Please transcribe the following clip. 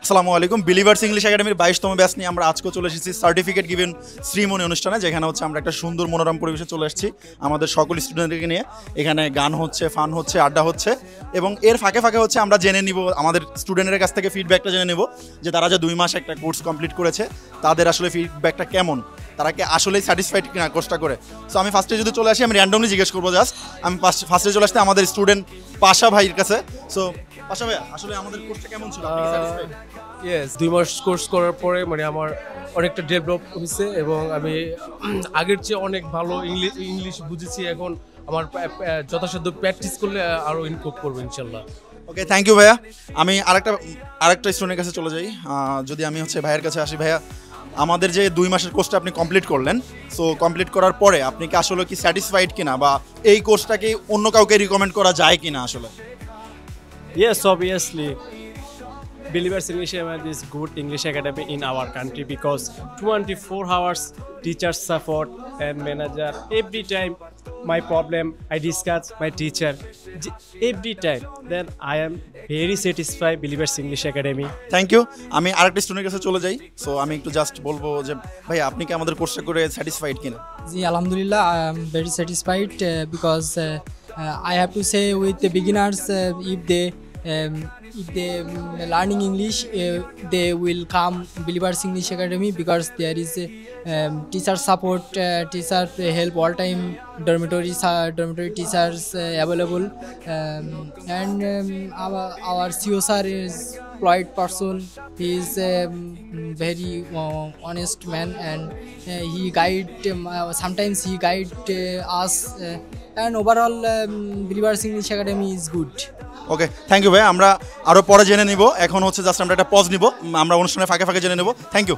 আসসালামু আলাইকুম। Believers English একাডেমির 22তম ব্যাচ নিয়ে আমরা আজকে চলে এসেছি সার্টিফিকেট গিভেন শ্রীমণি অনুষ্ঠানে, যেখানে হচ্ছে আমরা একটা সুন্দর মনোরম পরিবেশে চলে এসেছি আমাদের সকল স্টুডেন্টদেরকে নিয়ে। এখানে গান হচ্ছে, ফান হচ্ছে, আড্ডা হচ্ছে এবং এর ফাঁকে ফাঁকে হচ্ছে আমরা জেনে নিব আমাদের স্টুডেন্টের কাছ থেকে ফিডব্যাকটা জেনে নেব যে তারা যে 2 মাস একটা কোর্স কমপ্লিট করেছে তাদের আসলে ফিডব্যাকটা কেমন, তারা কি আসলেই স্যাটিসফাইড কিনা কোর্সটা করে। সো আমি ফার্স্টে যদি চলে আসি, আমি র্যান্ডমলি জিজ্ঞেস করবো। জাস্ট আমি ফার্স্টে চলে আসতে আমাদের স্টুডেন্ট পাশা ভাইয়ের কাছে। সো পাশা ভাইয়া, আসলে আমাদের কোর্সটা কেমন ছিল? ইয়েস, 2 মাস কোর্স করার পরে মানে আমার অনেকটা ডেভেলপ হয়েছে এবং আমি আগের চেয়ে অনেক ভালো ইংলিশ বুঝেছি। এখন আমার যথাসাধ্য প্র্যাকটিস করলে আরও ইমপ্রুভ করবো ইনশাল্লাহ। ওকে, থ্যাংক ইউ ভাইয়া। আমি আরেকটা স্টুডেন্টের কাছে চলে যাই। যদি আমি হচ্ছে ভাইয়ের কাছে আসি, ভাইয়া আমাদের যে 2 মাসের কোর্সটা আপনি কমপ্লিট করলেন, সো কমপ্লিট করার পরে আপনি কি আসলে কি স্যাটিসফাইড কিনা, বা এই কোর্সটাকে অন্য কাউকে রিকমেন্ড করা যায় কিনা আসলে? Yes, obviously. Believers English Academy is good English academy in our country because 24 hours teacher support and manager. Every time my problem I discuss my teacher. Every time. Then I am very satisfied Believers English Academy. Thank you. আমি আরেকটা স্টুডেন্টের কাছে চলে যাই। So আমি একটু just বলবো যে ভাই আপনি কি আমাদের কোর্সটা করে স্যাটিসফাইড কিনা? জি, আলহামদুলিল্লাহ, I am very satisfied because I have to say with the beginners, if they learning English, they will come Believers English Academy because there is teacher support, teacher help all time, dormitory teachers available, and our CEO sir is employed person. He is a very honest man, and he guide sometimes he guide us, and overall Believers English Academy is good. Okay, thank you ভাই। আমরা আরও পরে জেনে নিব। এখন হচ্ছে just আমরা একটা পজ নিব, আমরা অনুষ্ঠানের ফাঁকে ফাঁকে জেনে নেব। Thank you.